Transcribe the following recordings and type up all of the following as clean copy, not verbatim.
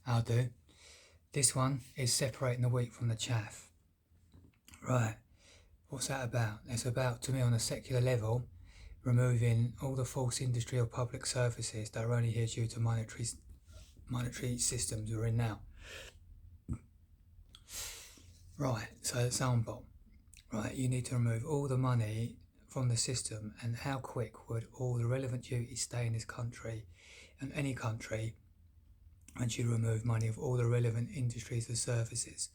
I'll do. This one is separating the wheat from the chaff. Right, what's that about? It's about, to me, on a secular level, removing all the false industry of public services that are only here due to monetary systems we're in now. Right, so example. Right, you need to remove all the money from the system, and how quick would all the relevant duties stay in this country and any country once you remove money of all the relevant industries or services?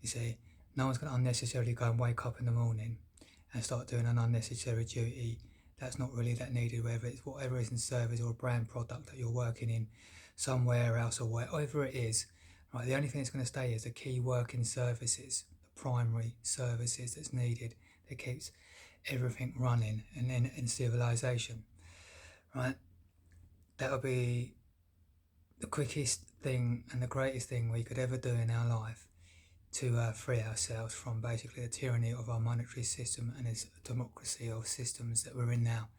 You see, no one's going to unnecessarily go and wake up in the morning and start doing an unnecessary duty that's not really that needed, whether it's whatever is in service or a brand product that you're working in somewhere else or whatever it is. Right, the only thing that's going to stay is the key working services, the primary services that's needed that keeps everything running and in civilization. Right, that'll be the quickest thing and the greatest thing we could ever do in our life to free ourselves from basically the tyranny of our monetary system and its democracy of systems that we're in now.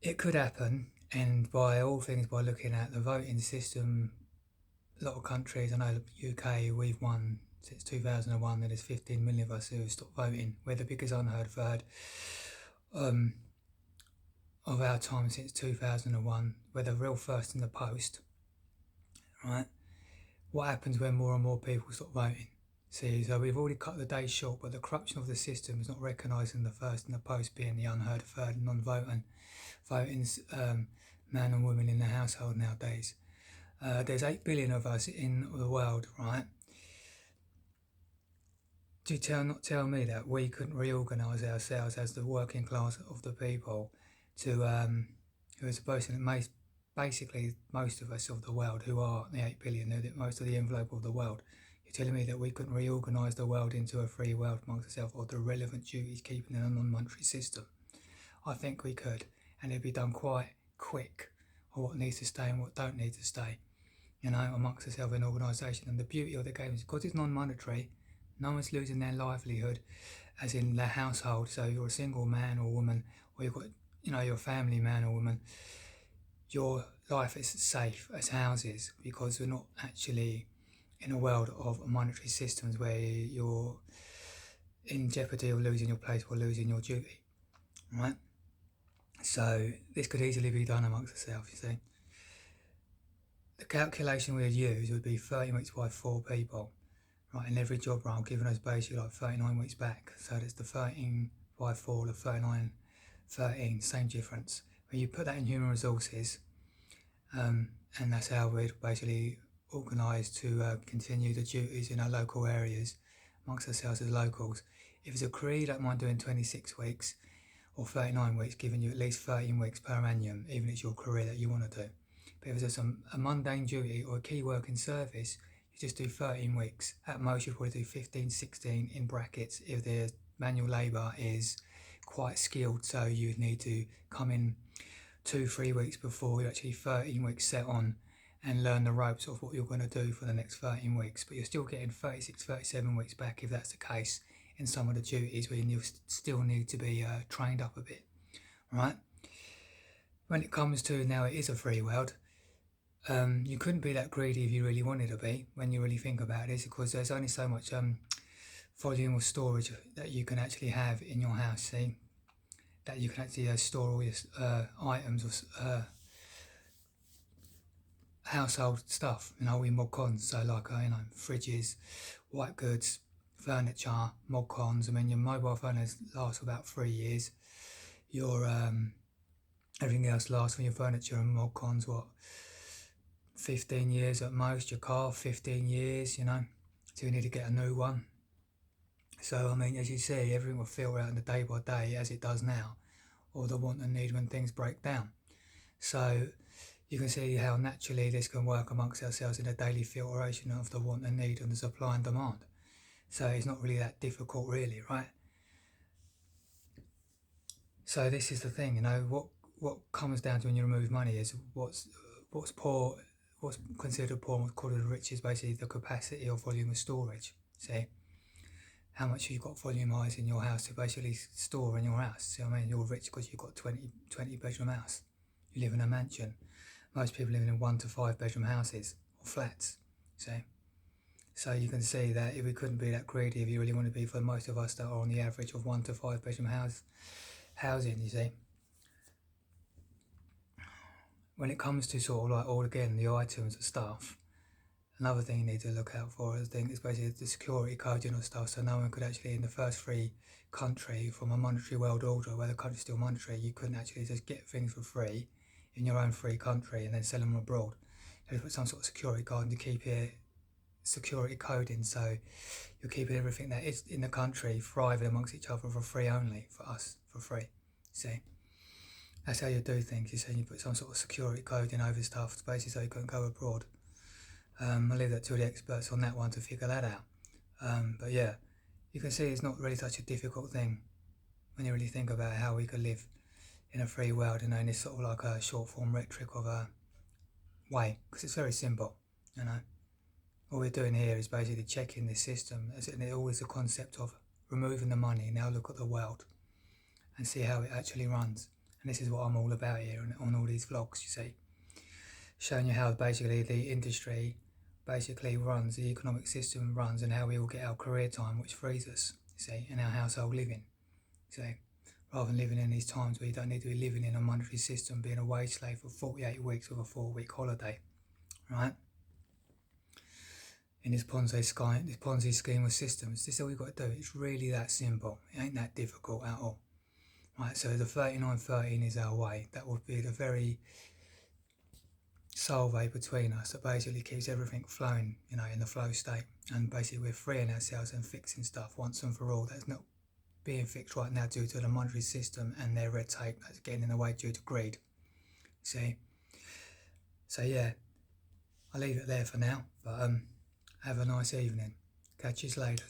It could happen, and by all things, by looking at the voting system, a lot of countries, I know the UK, we've won since 2001, there's 15 million of us who have stopped voting. We're the biggest unheard third of our time since 2001. We're the real first in the post, right? What happens when more and more people stop voting? See, so we've already cut the day short, but the corruption of the system is not recognising the first in the post being the unheard third non-voting, man and woman in the household nowadays. There's 8 billion of us in the world, right? Do you not tell me that we couldn't reorganise ourselves as the working class of the people to, who are supposed to, basically most of us of the world who are the 8 billion, most of the envelope of the world. You're telling me that we couldn't reorganise the world into a free world amongst ourselves, or the relevant duties keeping in a non-monetary system? I think we could, and it'd be done quite quick, or what needs to stay and what don't need to stay, amongst ourselves in organisation. And the beauty of the game is because it's non-monetary, no one's losing their livelihood, as in their household. So you're a single man or woman, or you've got, your family man or woman, your life is safe as houses, because we're not actually in a world of monetary systems where you're in jeopardy of losing your place or losing your duty, right? So this could easily be done amongst ourselves, you see. The calculation we'd use would be 30 weeks by 4 people, right, in every job role, giving us basically like 39 weeks back. So that's the 13 by 4, the 39, 13, same difference. When you put that in human resources, and that's how we'd basically organise to continue the duties in our local areas amongst ourselves as locals. If it's a career you don't mind doing 26 weeks or 39 weeks, giving you at least 13 weeks per annum, even if it's your career that you want to do. But if it's a mundane duty or a key working service, you just do 13 weeks. At most, you probably do 15, 16 in brackets if the manual labour is quite skilled, so you'd need to come in 2-3 weeks before you're actually 13 weeks set on and learn the ropes of what you're going to do for the next 13 weeks. But you're still getting 36, 37 weeks back if that's the case in some of the duties where you still need to be trained up a bit, right? When it comes to now it is a free world, you couldn't be that greedy if you really wanted to be, when you really think about it, because there's only so much volume of storage that you can actually have in your house, see? That you can actually store all your items or household stuff, in mod cons. So like, fridges, white goods, furniture, mod cons. I mean, your mobile phone lasts about 3 years. Your everything else lasts from your furniture and mod cons, 15 years at most. Your car, 15 years, so you need to get a new one. So, I mean, as you see, everything will filter out in the day by day as it does now, or the want and need when things break down. So you can see how naturally this can work amongst ourselves in a daily filtration of the want and need and the supply and demand. So it's not really that difficult, really, right? So this is the thing, what comes down to when you remove money is what's poor, what's considered poor and what's called rich is basically the capacity or volume of storage. See, how much you've got volumised in your house to basically store in your house. See what I mean? You're rich because you've got 20 bedroom house. You live in a mansion. most people living in 1 to 5 bedroom houses or flats. So you can see that if we couldn't be that greedy, if you really want to be, for most of us that are on the average of 1 to 5 bedroom housing, you see. When it comes to sort of like all again the items and stuff, another thing you need to look out for, I think, is basically the security coding of stuff. So no one could actually, in the first free country from a monetary world order, where the country's still monetary, you couldn't actually just get things for free in your own free country and then sell them abroad. You have to put some sort of security code to keep it security coding, so you're keeping everything that is in the country thriving amongst each other for free only, for us, for free. See? That's how you do things. You say you put some sort of security coding over stuff, basically so you couldn't go abroad. I'll leave that to the experts on that one to figure that out. But yeah, you can see it's not really such a difficult thing when you really think about how we could live in a free world, in this sort of like a short form rhetoric of a way, because it's very simple, All we're doing here is basically checking this system, as it always the concept of removing the money, now look at the world and see how it actually runs. And this is what I'm all about here on all these vlogs, you see. Showing you how basically the industry basically runs, the economic system runs, and how we all get our career time, which frees us, you see, in our household living. You see, rather than living in these times where you don't need to be living in a monetary system, being a wage slave for 48 weeks with a 4-week holiday, right? In this Ponzi scheme of systems. This is all we've got to do. It's really that simple. It ain't that difficult at all. Right, so the 3913 is our way. That would be the very solve between us that basically keeps everything flowing, in the flow state. And basically we're freeing ourselves and fixing stuff once and for all that's not being fixed right now due to the monetary system and their red tape that's getting in the way due to greed. See? So yeah, I'll leave it there for now, but have a nice evening. Catch you later.